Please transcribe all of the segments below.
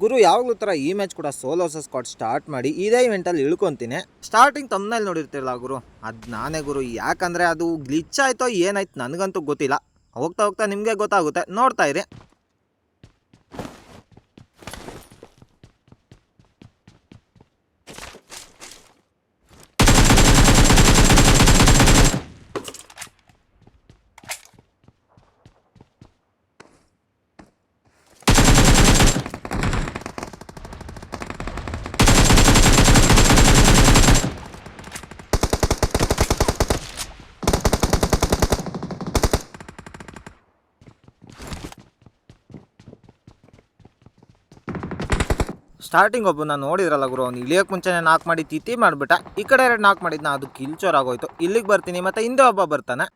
ಗುರು ಯಾವಾಗಲೂ ಥರ ಈ ಮ್ಯಾಚ್ ಕೂಡ ಸೋಲೋ ಸ್ಕ್ವಾಡ್ ಸ್ಟಾರ್ಟ್ ಮಾಡಿ ಇದೇ ಇವೆಂಟಲ್ಲಿ ಇಳ್ಕೊತೀನಿ. ಸ್ಟಾರ್ಟಿಂಗ್ ತಮ್ಮನಲ್ಲಿ ನೋಡಿರ್ತಿರಲ್ಲ ಗುರು, ಅದು ನಾನೇ ಗುರು. ಯಾಕಂದರೆ ಅದು ಗ್ಲಿಚ್ ಆಯಿತೋ ಏನಾಯ್ತು ನನಗಂತೂ ಗೊತ್ತಿಲ್ಲ. ಹೋಗ್ತಾ ಹೋಗ್ತಾ ನಿಮಗೆ ಗೊತ್ತಾಗುತ್ತೆ, ನೋಡ್ತಾ ಇರಿ. ಸ್ಟಾರ್ಟಿಂಗ್ ಒಬ್ಬನ ನೋಡಿದ್ರಲ್ಲ ಗುರು, ಅವ್ನು ಇಳಿಯೋಕೆ ಮುಂಚೆನೇ ನಾಕ್ ಮಾಡಿ ತಿತ್ತಿ ಮಾಡಿಬಿಟ್ಟ. ಈ ಕಡೆ 2 ನಾಕ್ ಮಾಡಿದ್ನ, ಅದು ಕಿಲ್ಚೋರ್ ಆಗೋಯ್ತು. ಇಲ್ಲಿಗೆ ಬರ್ತೀನಿ, ಮತ್ತೆ ಹಿಂದೆ ಒಬ್ಬ ಬರ್ತಾನೆ.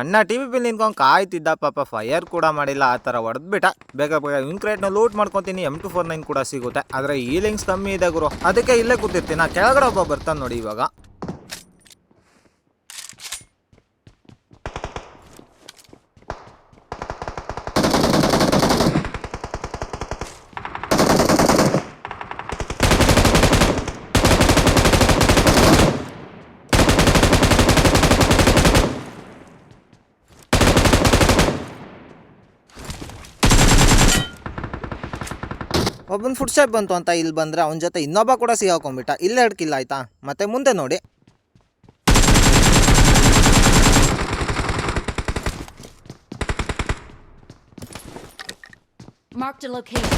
ಅಣ್ಣ ಟಿವಿ ಬಿಲ್ ನಿಂತ್ಕೊಂಡು ಕಾಯ್ತಿದ್ದ, ಪಾಪ ಫೈರ್ ಕೂಡ ಮಾಡಿಲ್ಲ. ಆ ಥರ ಹೊಡೆದ್ಬಿಟ್ಟ. ಬೇಗ ಬೇಗ ಕ್ರೇಟ್ನ ಲೂಟ್ ಮಾಡ್ಕೊತೀನಿ. M249 ಕೂಡ ಸಿಗುತ್ತೆ, ಆದರೆ ಈ ಲಿಂಕ್ಸ್ ಕಮ್ಮಿ ಇದೆ ಗುರು, ಅದಕ್ಕೆ ಇಲ್ಲೇ ಕೂತಿರ್ತೀನಿ. ಕೆಳಗಡೆ ಒಬ್ಬ ಬರ್ತಾನೆ ನೋಡಿ ಇವಾಗ. ಒಬ್ಬನ ಫುಡ್ ಸ್ಟೆಪ್ ಬಂತು ಅಂತ ಇಲ್ಲಿ ಬಂದರೆ ಅವನ ಜೊತೆ ಇನ್ನೊಬ್ಬ ಕೂಡ ಸಿಗಾಕೊಂಡ್ಬಿಟ್ಟ. ಇಲ್ಲೇ 2 ಕಿಲ್ ಆಯ್ತಾ. ಮತ್ತೆ ಮುಂದೆ ನೋಡಿ, Marked a location.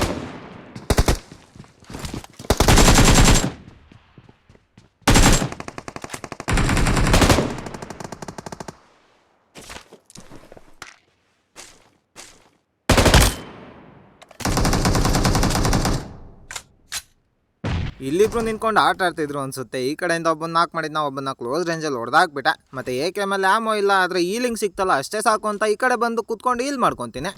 ಇಲ್ಲಿಬ್ರು ನಿಂತ್ಕೊಂಡು ಆಟ ಆಡ್ತಿದ್ರು ಅನ್ಸುತ್ತೆ. ಈ ಕಡೆಯಿಂದ ಒಬ್ಬನ ನಾಕ್ ಮಾಡಿದ್ನ, ಒಬ್ಬನ ಕ್ಲೋಸ್ ರೇಂಜಲ್ಲಿ ಹೊಡೆದಾಕ್ಬಿಟ್ಟ. ಮತ್ತೆ ಏಕೆ ಮೇಲೆ ಆಮೋ ಇಲ್ಲ, ಆದರೆ ಈ ಲಿಂಕ್ ಸಿಕ್ತಲ್ಲ ಅಷ್ಟೇ ಸಾಕು ಅಂತ ಈ ಕಡೆ ಬಂದು ಕುತ್ಕೊಂಡು ಇಲ್ಲಿ ಮಾಡ್ಕೊತೀನಿ.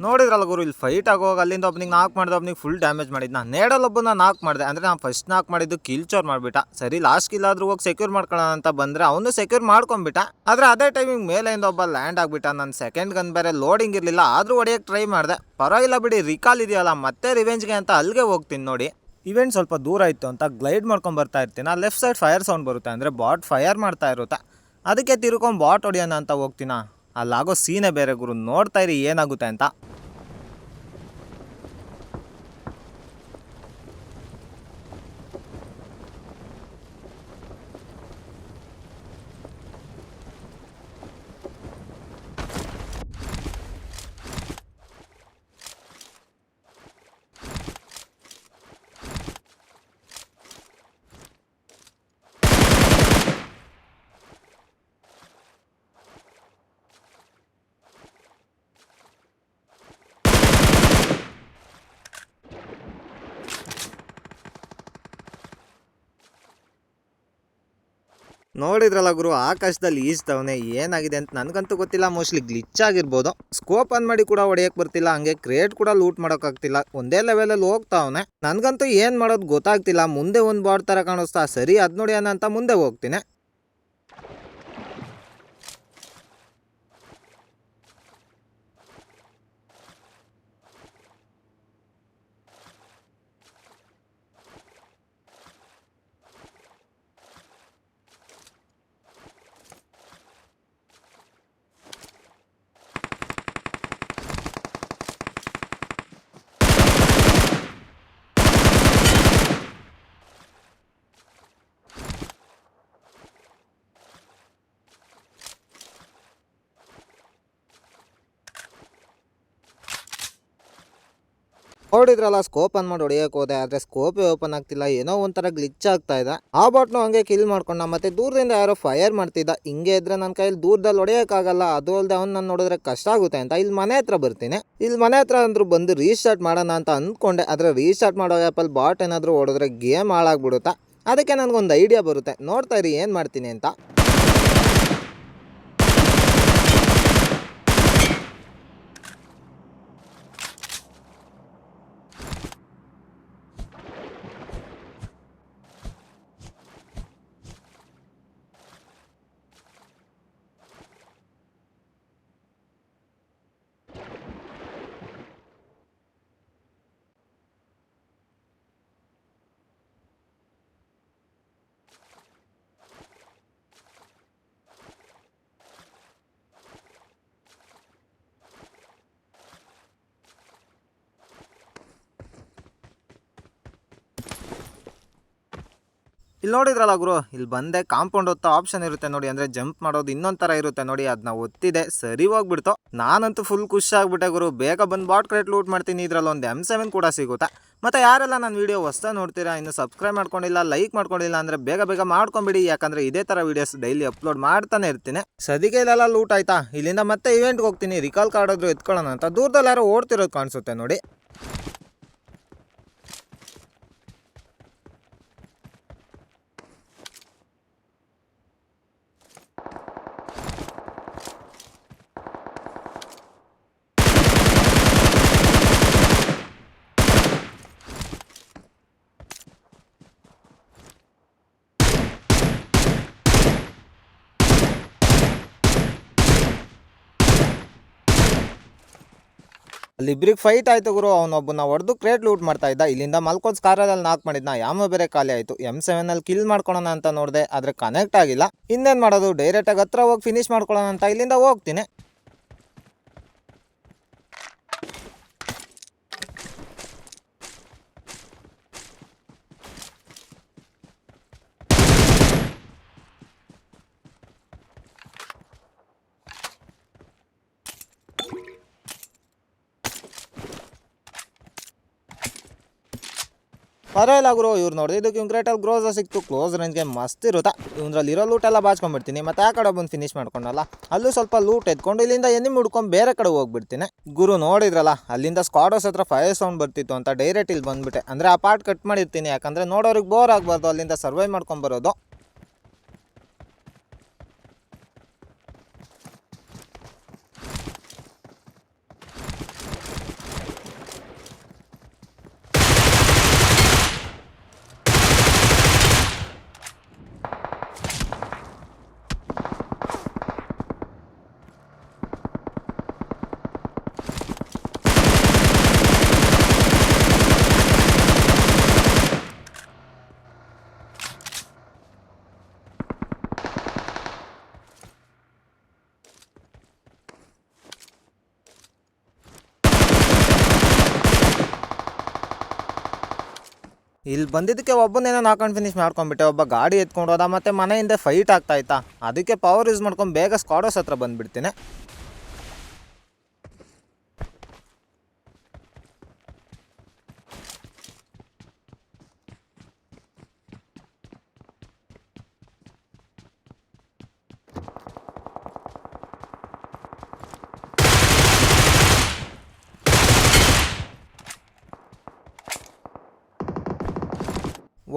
ನೋಡಿದ್ರಲ್ಲ ಗುರು, ಇಲ್ಲಿ ಫೈಟ್ ಆಗೋವಾಗ ಅಲ್ಲಿಂದ ಒಬ್ಬನಿಗೆ ನಾಕ್ ಮಾಡಿದೆ, ಒಬ್ಬನಿಗೆ ಫುಲ್ ಡ್ಯಾಮೇಜ್ ಮಾಡಿದ್ನ. ನೇಡಲ್ಲಿ ಒಬ್ಬನ ನಾಕ್ ಮಾಡಿದೆ, ಅಂದರೆ ನಾನು ಫಸ್ಟ್ ನಾಕ್ ಮಾಡಿದ್ದು ಕಿಲ್ಚೋರ್ ಮಾಡಿಬಿಟ್ಟ. ಸರಿ ಲಾಸ್ಟ್ ಕಿಲ್ ಆದ್ರೂ ಹೋಗಿ ಸೆಕ್ಯೂರ್ ಮಾಡ್ಕೊಳ್ಳೋಣ ಅಂತ ಬಂದರೆ ಅವನು ಸೆಕ್ಯೂರ್ ಮಾಡ್ಕೊಂಡ್ಬಿಟ್ಟ. ಆದರೆ ಅದೇ ಟೈಮಿಂಗ್ ಮೇಲೆಯಿಂದ ಒಬ್ಬ ಲ್ಯಾಂಡ್ ಆಗಿಬಿಟ್ಟ. ನನ್ನ ಸೆಕೆಂಡ್ ಗನ್ ಬೇರೆ ಲೋಡಿಂಗ್ ಇರಲಿಲ್ಲ, ಆದರೂ ಹೊಡೆಯೋಕ್ಕೆ ಟ್ರೈ ಮಾಡಿದೆ. ಪರವಾಗಿಲ್ಲ ಬಿಡಿ, ರಿಕಾಲ್ ಇದೆಯಲ್ಲ, ಮತ್ತೆ ರಿವೆಂಜ್ಗೆ ಅಂತ ಅಲ್ಲಿಗೆ ಹೋಗ್ತೀನಿ ನೋಡಿ. ಇವೆಂಟ್ ಸ್ವಲ್ಪ ದೂರ ಇತ್ತು ಅಂತ ಗ್ಲೈಡ್ ಮಾಡ್ಕೊಂಡು ಬರ್ತಾ ಇರ್ತೀನಿ. ಲೆಫ್ಟ್ ಸೈಡ್ ಫೈರ್ ಸೌಂಡ್ ಬರುತ್ತೆ, ಅಂದರೆ ಬಾಟ್ ಫೈರ್ ಮಾಡ್ತಾ ಇರುತ್ತೆ. ಅದಕ್ಕೆ ತಿರ್ಕೊಂಡು ಬಾಟ್ ಹೊಡಿಯೋಣ ಅಂತ ಹೋಗ್ತೀನ. ಅಲ್ಲಾಗೋ ಸೀನೆ ಬೇರೆ ಗುರು, ನೋಡ್ತಾ ಇರಿ ಏನಾಗುತ್ತೆ ಅಂತ. ನೋಡಿದ್ರಲ್ಲ ಗುರು, ಆಕಾಶದಲ್ಲಿ ಈಜ್ತವನೆ. ಏನಾಗಿದೆ ಅಂತ ನನಗಂತೂ ಗೊತ್ತಿಲ್ಲ, ಮೋಸ್ಟ್ಲಿ ಗ್ಲಿಚ್ ಆಗಿರ್ಬೋದು. ಸ್ಕೋಪ್ ಆನ್ ಮಾಡಿ ಕೂಡ ಹೊಡೆಯಕ್ಕೆ ಬರ್ತಿಲ್ಲ, ಹಂಗೆ ಕ್ರೇಟ್ ಕೂಡ ಲೂಟ್ ಮಾಡೋಕ್ಕಾಗ್ತಿಲ್ಲ. ಒಂದೇ ಲೆವೆಲಲ್ಲಿ ಹೋಗ್ತಾವನೆ. ನನಗಂತೂ ಏನು ಮಾಡೋದು ಗೊತ್ತಾಗ್ತಿಲ್ಲ. ಮುಂದೆ ಒಂದು ಬಾಡ್ ಥರ ಕಾಣಿಸ್ತಾ, ಸರಿ ಅದು ನೋಡಿಯೋಣ ಅಂತ ಮುಂದೆ ಹೋಗ್ತೀನಿ. ನೋಡಿದ್ರಲ್ಲ ಸ್ಕೋಪ್ ಆನ್ ಮಾಡಿ ಹೊಡಿಯಕ್ಕೆ ಹೋದೆ, ಆದ್ರೆ ಸ್ಕೋಪೇ ಓಪನ್ ಆಗ್ತಿಲ್ಲ, ಏನೋ ಒಂಥರ ಗ್ಲಿಚ್ ಆಗ್ತಾ ಇದೆ. ಆ ಬಾಟ್ನು ಹಂಗೆ ಕಿಲ್ ಮಾಡ್ಕೊಂಡ. ಮತ್ತೆ ದೂರದಿಂದ ಯಾರೋ ಫೈರ್ ಮಾಡ್ತಿದ್ದ. ಹಿಂಗೆ ಇದ್ರೆ ನನ್ನ ಕೈಯಲ್ಲಿ ದೂರದಲ್ಲಿ ಹೊಡೆಯೋಕ್ಕಾಗಲ್ಲ. ಅದು ಅಲ್ಲದೆ ಅವ್ನು ನಾನು ನೋಡಿದ್ರೆ ಕಷ್ಟ ಆಗುತ್ತೆ ಅಂತ ಇಲ್ಲಿ ಮನೆ ಹತ್ರ ಬರ್ತೀನಿ. ಇಲ್ಲಿ ಮನೆ ಹತ್ರ ಅಂದ್ರೂ ಬಂದು ರೀಸ್ಟಾರ್ಟ್ ಮಾಡೋಣ ಅಂತ ಅಂದ್ಕೊಂಡೆ. ಆದ್ರೆ ರೀಸ್ಟಾರ್ಟ್ ಮಾಡೋ ಆ್ಯಪಲ್ಲಿ ಬಾಟ್ ಏನಾದರೂ ಹೊಡೆದ್ರೆ ಗೇಮ್ ಹಾಳಾಗ್ಬಿಡುತ್ತಾ. ಅದಕ್ಕೆ ನನಗೊಂದು ಐಡಿಯಾ ಬರುತ್ತೆ, ನೋಡ್ತಾ ಇರಿ ಏನು ಮಾಡ್ತೀನಿ ಅಂತ. ಇಲ್ಲಿ ನೋಡಿದ್ರಲ್ಲ ಗುರು, ಇಲ್ಲಿ ಬಂದೆ ಕಾಂಪೌಂಡ್ ಹೊತ್ತ ಆಪ್ಷನ್ ಇರುತ್ತೆ ನೋಡಿ, ಅಂದರೆ ಜಂಪ್ ಮಾಡೋದು ಇನ್ನೊಂದು ಥರ ಇರುತ್ತೆ ನೋಡಿ, ಅದನ್ನ ಒತ್ತಿದೆ ಸರಿ ಹೋಗ್ಬಿಡ್ತು. ನಾನಂತೂ ಫುಲ್ ಖುಷಿ ಆಗ್ಬಿಟ್ಟೆ ಗುರು. ಬೇಗ ಬಂದು ಬಾಟ್ ಕ್ರೇಟ್ ಲೂಟ್ ಮಾಡ್ತೀನಿ. ಇದರಲ್ಲಿ ಒಂದು M7 ಕೂಡ ಸಿಗುತ್ತೆ. ಮತ್ತು ಯಾರೆಲ್ಲ ನನ್ನ ವೀಡಿಯೋ ಹೊಸ್ದಾಗಿ ನೋಡ್ತೀರಾ, ಇನ್ನು ಸಬ್ಸ್ಕ್ರೈಬ್ ಮಾಡ್ಕೊಂಡಿಲ್ಲ, ಲೈಕ್ ಮಾಡ್ಕೊಂಡಿಲ್ಲ ಅಂದರೆ ಬೇಗ ಬೇಗ ಮಾಡ್ಕೊಂಬಿಡಿ. ಯಾಕಂದರೆ ಇದೇ ಥರ ವೀಡಿಯೋಸ್ ಡೈಲಿ ಅಪ್ಲೋಡ್ ಮಾಡ್ತಾನೆ ಇರ್ತೀನಿ. ಸದ್ಯಕ್ಕೆ ಇಲ್ಲೆಲ್ಲ ಲೂಟ್ ಆಯ್ತಾ, ಇಲ್ಲಿಂದ ಮತ್ತೆ ಇವೆಂಟ್ಗೆ ಹೋಗ್ತೀನಿ. ರಿಕಾಲ್ ಕಾರ್ಡ್ ಆದರೂ ಎತ್ಕೊಳ್ಳೋಣ ಅಂತ. ದೂರದಲ್ಲಿ ಯಾರೋ ಓಡ್ತಿರೋದು ಕಾಣಿಸುತ್ತೆ ನೋಡಿ. ಅಲ್ಲಿಬ್ರಿಗೆ ಫೈಟ್ ಆಯ್ತು ಗುರು. ಅವನೊಬ್ಬನ ಹೊಡೆದು ಕ್ರೇಟ್ ಲೂಟ್ ಮಾಡ್ತಾ ಇದ್ದ. ಇಲ್ಲಿಂದ ಮಲ್ಕೋದ್ ಸ್ಕಾರಲ್ಲಿ ನಾಕ್ ಮಾಡಿದ್ನ. ಯಾಮ ಬೇರೆ ಖಾಲಿ ಆಯ್ತು. M7 ಅಲ್ಲಿ ಕಿಲ್ ಮಾಡ್ಕೊಳ್ಳೋಣ ಅಂತ ನೋಡಿದೆ, ಆದ್ರೆ ಕನೆಕ್ಟ್ ಆಗಿಲ್ಲ. ಇನ್ನೇನ್ ಮಾಡೋದು, ಡೈರೆಕ್ಟ್ ಆಗಿ ಹತ್ರ ಹೋಗಿ ಫಿನಿಶ್ ಮಾಡ್ಕೊಳ್ಳೋಣ ಅಂತ ಇಲ್ಲಿಂದ ಹೋಗ್ತೀನಿ. ಪರವಾಗಿಲ್ಲ ಗುರು, ಇವ್ರು ನೋಡಿದ್ದಕ್ಕೆ ಇವ್ನು ಕ್ರೇಟಲ್ಲಿ ಗ್ರೋಸ ಸಿಕ್ತು. ಕ್ಲೋಸ್ ರೇಂಜ್ಗೆ ಮಸ್ತ್ ಇರುತ್ತೆ. ಇವ್ರಲ್ಲಿ ಇರೋ ಲೂಟ್ ಎಲ್ಲ ಬಾಚ್ಕೊಂಡ್ಬಿಡ್ತೀನಿ. ಮತ್ತೆ ಆ ಕಡೆ ಬಂದು ಫಿನಿಶ್ ಮಾಡ್ಕೊಂಡಲ್ಲ, ಅಲ್ಲೂ ಸ್ವಲ್ಪ ಲೂಟ್ ಎತ್ಕೊಂಡು ಇಲ್ಲಿಂದ ಎನಿಮಿ ಹುಡ್ಕೊಂಡು ಬೇರೆ ಕಡೆ ಹೋಗ್ಬಿಡ್ತೀನಿ. ಗುರು ನೋಡಿದ್ರಲ್ಲ, ಅಲ್ಲಿಂದ ಸ್ಕ್ವಾಡೋಸ್ ಹತ್ರ ಫೈರ್ ಸೌಂಡ್ ಬರ್ತಿತ್ತು ಅಂತ ಡೈರೆಕ್ಟ್ ಇಲ್ಲಿ ಬಂದ್ಬಿಟ್ಟೆ. ಅಂದರೆ ಆ ಪಾರ್ಟ್ ಕಟ್ ಮಾಡಿರ್ತೀನಿ, ಯಾಕಂದರೆ ನೋಡೋರಿಗೆ ಬೋರ್ ಆಗಬಾರ್ದು, ಅಲ್ಲಿಂದ ಸರ್ವೈವ್ ಮಾಡ್ಕೊಂಬರೋದು. ಇಲ್ಲಿ ಬಂದಿದ್ದಕ್ಕೆ ಒಬ್ಬನೇನೋ ನಾಕೊಂಡು ಫಿನಿಶ್ ಮಾಡ್ಕೊಂಡ್ಬಿಟ್ಟೆ. ಒಬ್ಬ ಗಾಡಿ ಎತ್ಕೊಂಡು ಹೋದ, ಮತ್ತು ಮನೆಯಿಂದ ಫೈಟ್ ಆಗ್ತಾ ಇತ್ತಾ, ಅದಕ್ಕೆ ಪವರ್ ಯೂಸ್ ಮಾಡ್ಕೊಂಡು ಬೇಗ ಸ್ಕ್ವಾಡೋಸ್ ಹತ್ರ ಬಂದುಬಿಡ್ತೀನಿ.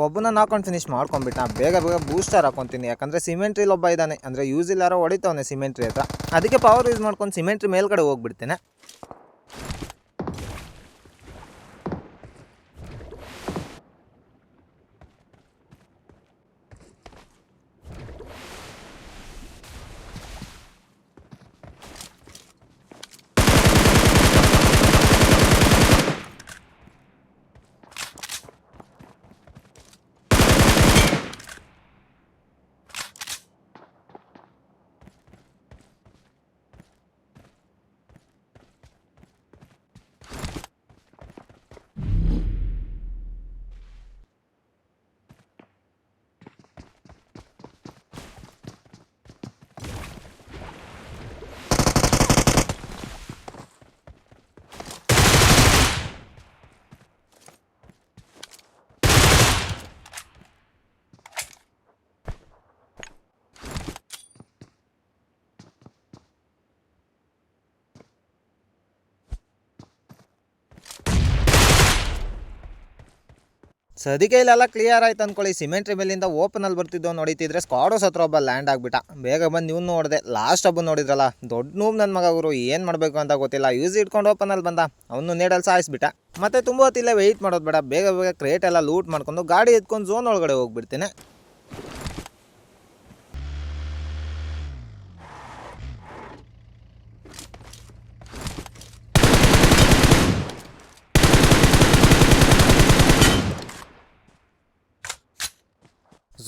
ಒಬ್ಬನ ನಾಕೊಂಡು ಫಿನಿಶ್ ಮಾಡ್ಕೊಂಡ್ಬಿಟ್ಟು ಬೇಗ ಬೇಗ ಬೂಸ್ಟರ್ ಹಾಕೊತೀನಿ. ಯಾಕಂದರೆ ಸಿಮೆಂಟ್ರಿಲಿ ಒಬ್ಬ ಇದ್ದಾನೆ, ಅಂದರೆ ಯೂಸ್ ಇಲ್ಲಾರೋ ಹೊಡಿತವನೆ ಸಿಮೆಂಟ್ರಿ ಹತ್ರ. ಅದಕ್ಕೆ ಪವರ್ ಯೂಸ್ ಮಾಡ್ಕೊಂಡು ಸಿಮೆಂಟ್ರಿ ಮೇಲ್ಗಡೆ ಹೋಗ್ಬಿಡ್ತೇನೆ. ಸದ್ಯಕ್ಕೆ ಇಲ್ಲೆಲ್ಲ ಕ್ಲಿಯರ್ ಆಯ್ತು ಅಂದ್ಕೊಳ್ಳಿ. ಸಿಮೆಂಟ್ರಿ ಮೇಲಿಂದ ಓಪನಲ್ಲಿ ಬರ್ತಿದ್ದೋ ನೋಡಿತಿದ್ರೆ ಸ್ಕ್ವಾಡೋಸ್ ಹತ್ರ ಒಬ್ಬ ಲ್ಯಾಂಡ್ ಆಗಿಬಿಟ್ಟ. ಬೇಗ ಬಂದು ನೀವು ನೋಡಿದೆ. ಲಾಸ್ಟ್ ಒಬ್ಬ ನೋಡಿದ್ರಲ್ಲ, ದೊಡ್ಡ ನೂಬ್ ನನ್ನ ಮಗ ಗುರು, ಏನು ಮಾಡಬೇಕು ಅಂತ ಗೊತ್ತಿಲ್ಲ. ಯೂಸ್ ಇಟ್ಕೊಂಡು ಓಪನಲ್ಲಿ ಬಂದ, ಅವನು ನೇಡಲ್ಲಿ ಸಾಯಿಸ್ಬಿಟ್ಟ. ಮತ್ತೆ ತುಂಬ ಹೊತ್ತಿಲ್ಲ ವೆಯ್ಟ್ ಮಾಡೋದು ಬೇಡ, ಬೇಗ ಬೇಗ ಕ್ರೇಟ್ ಎಲ್ಲ ಲೂಟ್ ಮಾಡ್ಕೊಂಡು ಗಾಡಿ ಎತ್ಕೊಂಡು ಝೋನ್ ಒಳಗಡೆ ಹೋಗ್ಬಿಡ್ತೇನೆ.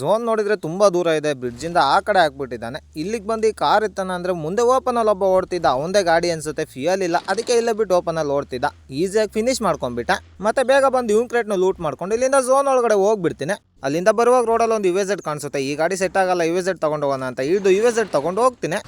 ಝೋನ್ ನೋಡಿದರೆ ತುಂಬ ದೂರ ಇದೆ, ಬ್ರಿಡ್ಜಿಂದ ಆ ಕಡೆ ಹಾಕ್ಬಿಟ್ಟಿದ್ದಾನೆ. ಇಲ್ಲಿಗೆ ಬಂದು ಈ ಕಾರ್ ಇತ್ತಾನ ಅಂದರೆ ಮುಂದೆ ಓಪನಲ್ಲಿ ಒಬ್ಬ ಓಡ್ತಿದ್ದ, ಅವನದೇ ಗಾಡಿ ಅನಿಸುತ್ತೆ, ಫ್ಯೂಯಲ್ ಇಲ್ಲ, ಅದಕ್ಕೆ ಇಲ್ಲೇ ಬಿಟ್ಟು ಓಪನಲ್ಲಿ ಓಡ್ತಿದ್ದ. ಈಸಿಯಾಗಿ ಫಿನಿಶ್ ಮಾಡ್ಕೊಂಡ್ಬಿಟ್ಟ. ಮತ್ತೆ ಬೇಗ ಬಂದು ಇವ್ನ ಕ್ರೇಟ್ನ ಲೂಟ್ ಮಾಡ್ಕೊಂಡು ಇಲ್ಲಿಂದ ಝೋನ್ ಒಳಗಡೆ ಹೋಗ್ಬಿಡ್ತೀನಿ. ಅಲ್ಲಿಂದ ಬರುವಾಗ ರೋಡಲ್ಲಿ ಒಂದು UAZ ಕಾಣಿಸುತ್ತೆ. ಈ ಗಾಡಿ ಸೆಟ್ ಆಗಲ್ಲ, UAZ ತೊಗೊಂಡು ಹೋಗೋಣ ಅಂತ ಇದು UAZ ತೊಗೊಂಡು ಹೋಗ್ತೀನಿ.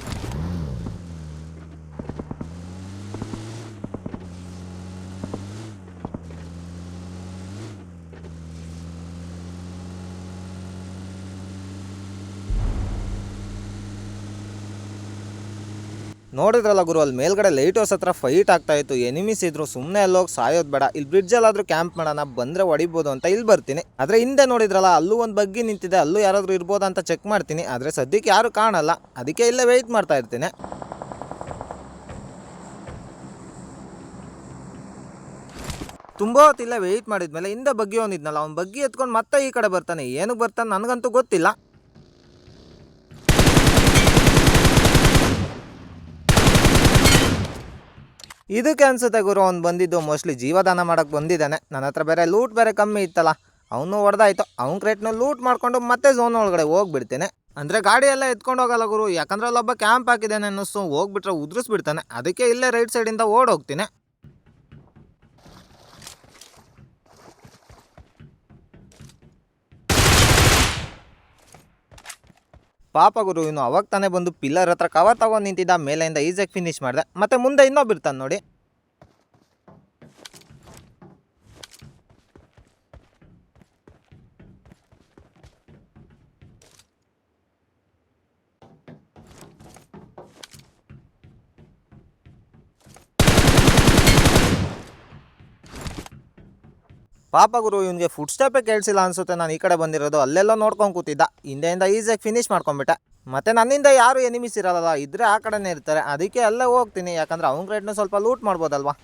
ನೋಡಿದ್ರಲ್ಲ ಗುರು, ಅಲ್ಲಿ ಮೇಲ್ಗಡೆ ಲೈಟ್ ಹೌಸ್ ಹತ್ರ ಫೈಟ್ ಆಗ್ತಾ ಇತ್ತು. ಎನಿಮೀಸ್ ಇದ್ರು, ಸುಮ್ಮನೆ ಅಲ್ಲೋಗಿ ಸಾಯೋದು ಬೇಡ, ಇಲ್ಲಿ ಬ್ರಿಡ್ಜಲ್ಲಾದ್ರೂ ಕ್ಯಾಂಪ್ ಮಾಡೋಣ, ಬಂದರೆ ಹೊಡಿಬೋದು ಅಂತ ಇಲ್ಲಿ ಬರ್ತೀನಿ. ಆದರೆ ಹಿಂದೆ ನೋಡಿದ್ರಲ್ಲ, ಅಲ್ಲೂ ಒಂದು ಬಗ್ಗಿ ನಿಂತಿದೆ, ಅಲ್ಲೂ ಯಾರಾದರೂ ಇರ್ಬೋದಾ ಅಂತ ಚೆಕ್ ಮಾಡ್ತೀನಿ. ಆದರೆ ಸದ್ಯಕ್ಕೆ ಯಾರು ಕಾಣಲ್ಲ, ಅದಕ್ಕೆ ಇಲ್ಲೇ ವೆಯ್ಟ್ ಮಾಡ್ತಾ ಇರ್ತೀನಿ. ತುಂಬ ಹೊತ್ತಿಲ್ಲ ವೆಯ್ಟ್ ಮಾಡಿದ್ಮೇಲೆ ಹಿಂದೆ ಬಗ್ಗಿ ಅವನಿದ್ನಲ್ಲ, ಅವ್ನು ಬಗ್ಗಿ ಎತ್ಕೊಂಡು ಮತ್ತೆ ಈ ಕಡೆ ಬರ್ತಾನೆ. ಏನಕ್ಕೆ ಬರ್ತಾನೆ ನನಗಂತೂ ಗೊತ್ತಿಲ್ಲ. ಇದಕ್ಕೆ ಅನ್ಸುತ್ತೆ ಗುರು ಅವ್ನು ಬಂದಿದ್ದು ಮೋಸ್ಟ್ಲಿ ಜೀವದಾನ ಮಾಡೋಕ್ಕೆ ಬಂದಿದ್ದಾನೆ. ನನ್ನ ಹತ್ರ ಬೇರೆ ಲೂಟ್ ಬೇರೆ ಕಮ್ಮಿ ಇತ್ತಲ್ಲ, ಅವನು ಹೊಡೆದಾಯ್ತು. ಅವ್ನ ಕ್ರೇಟ್ನ ಲೂಟ್ ಮಾಡಿಕೊಂಡು ಮತ್ತೆ ಝೋನ್ ಒಳಗಡೆ ಹೋಗ್ಬಿಡ್ತೇನೆ. ಅಂದರೆ ಗಾಡಿ ಎಲ್ಲ ಎತ್ಕೊಂಡು ಹೋಗಲ್ಲ ಗುರು, ಯಾಕಂದ್ರೆ ಅಲ್ಲೊಬ್ಬ ಕ್ಯಾಂಪ್ ಹಾಕಿದ್ದಾನೆ ಅನ್ನಿಸ್ತು, ಹೋಗ್ಬಿಟ್ರೆ ಉದುರಿಸ್ಬಿಡ್ತಾನೆ. ಅದಕ್ಕೆ ಇಲ್ಲೇ ರೈಟ್ ಸೈಡಿಂದ ಓಡೋಗ್ತೀನಿ. ಪಾಪ ಗುರು, ಇವನು ಅವಾಗ ತಾನೇ ಬಂದು ಪಿಲ್ಲರ್ ಹತ್ರ ಕವರ್ ತಗೊಂಡು ನಿಂತಿದ್ದ, ಮೇಲೆಯಿಂದ ಈಸಿಯಾಗಿ ಫಿನಿಶ್ ಮಾಡಿದೆ. ಮತ್ತೆ ಮುಂದೆ ಇನ್ನೊಬ್ಬಿರ್ತಾನೆ ನೋಡಿ. ಪಾಪ ಗುರು, ಇವನಿಗೆ ಫುಡ್ ಸ್ಟೆಪ್ಪೇ ಕೇಳಿಸಿಲ್ಲ ಅನ್ಸುತ್ತೆ. ನಾನು ಈ ಕಡೆ ಬಂದಿರೋದು, ಅಲ್ಲೆಲ್ಲ ನೋಡ್ಕೊಂಡು ಕೂತಿದ್ದ. ಹಿಂದೆಯಿಂದ ಈಸಿಯಾಗಿ ಫಿನಿಶ್ ಮಾಡ್ಕೊಂಬಿಟ್ಟೆ. ಮತ್ತೆ ನನ್ನಿಂದ ಯಾರು ಎನಿಮೀಸ್ ಇರಲ್ಲ, ಇದ್ರೆ ಆ ಕಡೆನೇ ಇರ್ತಾರೆ. ಅದಕ್ಕೆ ಅಲ್ಲೇ ಹೋಗ್ತೀನಿ, ಯಾಕಂದ್ರೆ ಅವ್ನ ರೇಟ್ನ ಸ್ವಲ್ಪ ಲೂಟ್ ಮಾಡ್ಬೋದಲ್ವಾ.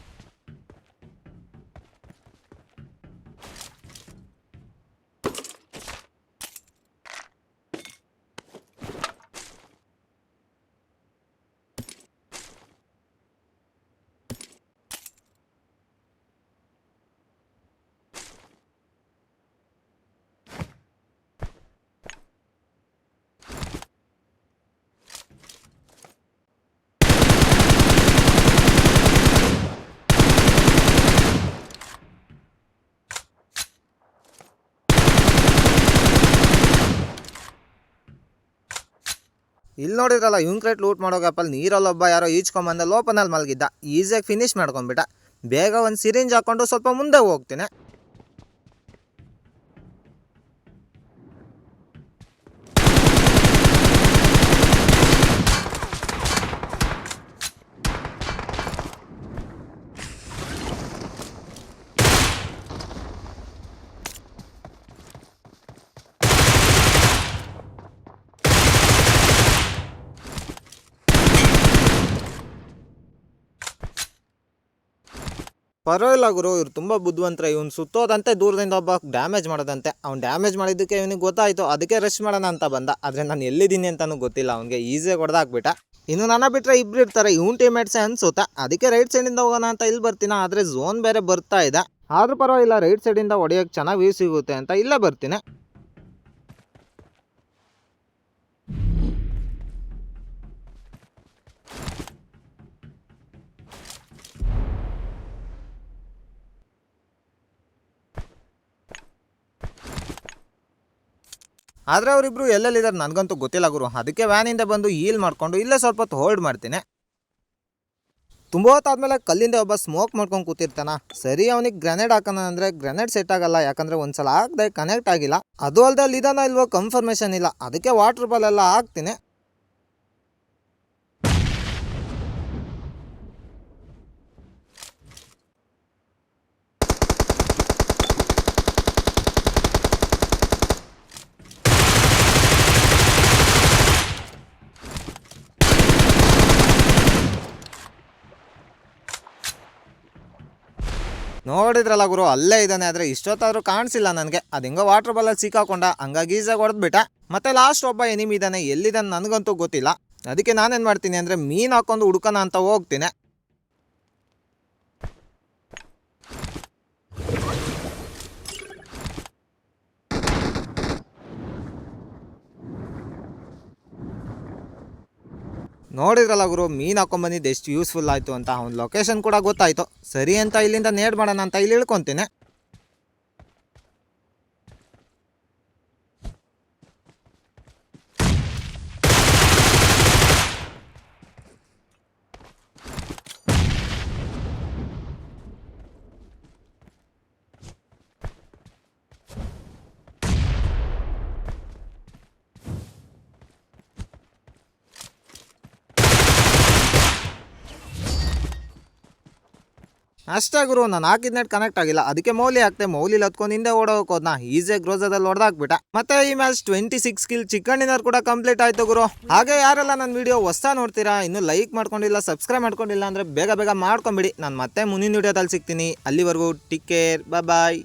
ಇಲ್ಲಿ ನೋಡಿದ್ರಲ್ಲ, ಇವ್ನ ಕ್ರೇಟ್ ಲೂಟ್ ಮಾಡೋ ಗ್ಯಾಪಲ್ಲಿ ನೀರಲ್ಲೊಬ್ಬ ಯಾರೋ ಈಚ್ಕೊಂಬಂದ ಲೋಪನಲ್ಲಿ ಮಲಗಿದ್ದ. ಈಸಿಯಾಗಿ ಫಿನಿಶ್ ಮಾಡ್ಕೊಂಡ್ಬಿಟ್ಟ. ಬೇಗ ಒಂದು ಸಿರಿಂಜ್ ಹಾಕ್ಕೊಂಡು ಸ್ವಲ್ಪ ಮುಂದೆ ಹೋಗ್ತೀನಿ. ಪರವಾಗಿಲ್ಲ ಗುರು, ಇವ್ರು ತುಂಬ ಬುದ್ಧಿವಂತರೆ. ಇವ್ನು ಸುತ್ತೋದಂತೆ ದೂರದಿಂದ ಒಬ್ಬ ಡ್ಯಾಮೇಜ್ ಮಾಡೋದಂತೆ. ಅವ್ನು ಡ್ಯಾಮೇಜ್ ಮಾಡಿದ್ದಕ್ಕೆ ಇವನಿಗೆ ಗೊತ್ತಾಯಿತು, ಅದಕ್ಕೆ ರೆಸ್ಟ್ ಮಾಡೋಣ ಅಂತ ಬಂದ. ಆದರೆ ನಾನು ಎಲ್ಲಿದ್ದೀನಿ ಅಂತಲೂ ಗೊತ್ತಿಲ್ಲ ಅವನಿಗೆ, ಈಸಿಯಾಗಿ ಹೊಡೆದಾಕ್ಬಿಟ್ಟ. ಇನ್ನು ನನ್ನ ಬಿಟ್ಟರೆ ಇಬ್ಬರು ಇರ್ತಾರೆ, ಇವ್ನ ಟೀಮೇಟ್ಸೇ ಅನ್ಸುತ್ತಾ. ಅದಕ್ಕೆ ರೈಟ್ ಸೈಡಿಂದ ಹೋಗೋಣ ಅಂತ ಇಲ್ಲಿ ಬರ್ತೀನಿ. ಆದರೆ ಝೋನ್ ಬೇರೆ ಬರ್ತಾ ಇದೆ. ಆದರೂ ಪರವಾಗಿಲ್ಲ, ರೈಟ್ ಸೈಡಿಂದ ಹೊಡೆಯೋಕ್ಕೆ ಚೆನ್ನಾಗಿ ವ್ಯೂ ಸಿಗುತ್ತೆ ಅಂತ ಇಲ್ಲೇ ಬರ್ತೀನಿ. ಆದರೆ ಅವರಿಬ್ಬರು ಎಲ್ಲೆಲ್ಲಿದ್ದಾರೆ ನನಗಂತೂ ಗೊತ್ತಿಲ್ಲ ಗುರು. ಅದಕ್ಕೆ ವ್ಯಾನಿಂದ ಬಂದು ಹೀಲ್ ಮಾಡಿಕೊಂಡು ಇಲ್ಲೇ ಸ್ವಲ್ಪ ಹೊತ್ತು ಹೋಲ್ಡ್ ಮಾಡ್ತೀನಿ. ತುಂಬ ಹೊತ್ತಾದ್ಮೇಲೆ ಕಲ್ಲಿಂದ ಒಬ್ಬ ಸ್ಮೋಕ್ ಮಾಡ್ಕೊಂಡು ಕೂತಿರ್ತಾನ. ಸರಿ, ಅವನಿಗೆ ಗ್ರೆನೇಡ್ ಹಾಕೋಣ ಅಂದರೆ ಗ್ರೆನೇಡ್ ಸೆಟ್ ಆಗಲ್ಲ, ಯಾಕಂದರೆ ಒಂದ್ಸಲ ಹಾಕ್ದೆ ಕನೆಕ್ಟ್ ಆಗಿಲ್ಲ. ಅದು ಅಲ್ಲದೆ ಅಲ್ಲಿ ಇದಾನ ಇಲ್ವೋ ಕನ್ಫರ್ಮೇಷನ್ ಇಲ್ಲ. ಅದಕ್ಕೆ ವಾಟರ್ ಬಾಲ್ ಎಲ್ಲ ಹಾಕ್ತೀನಿ. ನೋಡಿದ್ರಲ್ಲ ಗುರು, ಅಲ್ಲೇ ಇದ್ದಾನೆ. ಆದರೆ ಇಷ್ಟೊತ್ತಾದರೂ ಕಾಣಿಸಿಲ್ಲ ನನಗೆ. ಅದು ಹೆಂಗೋ ವಾಟರ್ ಬಾಲಲ್ಲಿ ಸಿಕ್ಕಾಕೊಂಡ, ಹಂಗಾಗಿ ಈಸಾಗಿ ಹೊಡೆದ್ಬಿಟ್ಟ. ಮತ್ತೆ ಲಾಸ್ಟ್ ಒಬ್ಬ ಎನಿಮಿ ಇದ್ದಾನೆ, ಎಲ್ಲಿದ್ದಾನೆ ನನಗಂತೂ ಗೊತ್ತಿಲ್ಲ. ಅದಕ್ಕೆ ನಾನೇನು ಮಾಡ್ತೀನಿ ಅಂದರೆ ಮೀನು ಹಾಕೊಂಡು ಹುಡ್ಕೋಣ ಅಂತ ಹೋಗ್ತೀನಿ. ನೋಡಿದ್ರಲ್ಲ ಗುರು, ಮೀನು ಹಾಕೊಂಡ್ಬಂದಿದ್ದು ಎಷ್ಟು ಯೂಸ್ಫುಲ್ ಆಯಿತು ಅಂತ. ಅವ್ನ ಲೊಕೇಶನ್ ಕೂಡ ಗೊತ್ತಾಯಿತು. ಸರಿ ಅಂತ ಇಲ್ಲಿಂದ ನೇಡ್ ಮಾಡೋಣ ಅಂತ ಇಲ್ಲಿ ಇಳ್ಕೊತೀನಿ. ಅಷ್ಟೇ ಗುರು, ನಾನು ಹಾಕಿದ ನೆಟ್ ಕನೆಕ್ಟ್ ಆಗಿಲ್ಲ. ಅದಕ್ಕೆ ಮೌಲಿ ಹಾಕ್ತೆ. ಮೌಲಿ ಹತ್ಕೊಂಡು ಹಿಂದೆ ಓಡೋಕೆ ಹೋದ್ನ. ಈಸಿಯಾಗಿ ಗ್ರೋಸದಲ್ಲಿ ಹೊಡೆದಾಕ್ಬಿಟ್ಟ. ಮತ್ತೆ ಈ ಮ್ಯಾಚ್ 26 ಕಿಲ್ ಚಿಕನ್ ಡಿನ್ನರ್ ಕೂಡ ಕಂಪ್ಲೀಟ್ ಆಯ್ತು ಗುರು. ಹಾಗೆ ಯಾರೆಲ್ಲ ನನ್ನ ವಿಡಿಯೋ ಹೊಸ ನೋಡ್ತೀರಾ, ಇನ್ನೂ ಲೈಕ್ ಮಾಡ್ಕೊಂಡಿಲ್ಲ, ಸಬ್ಸ್ಕ್ರೈಬ್ ಮಾಡ್ಕೊಂಡಿಲ್ಲ ಅಂದರೆ ಬೇಗ ಬೇಗ ಮಾಡ್ಕೊಂಬಿಡಿ. ನಾನು ಮತ್ತೆ ಮುಂದಿನ ವಿಡಿಯೋದಲ್ಲಿ ಸಿಗ್ತೀನಿ. ಅಲ್ಲಿವರೆಗೂ ಟೇಕ್ ಕೇರ್, ಬಾಯ್.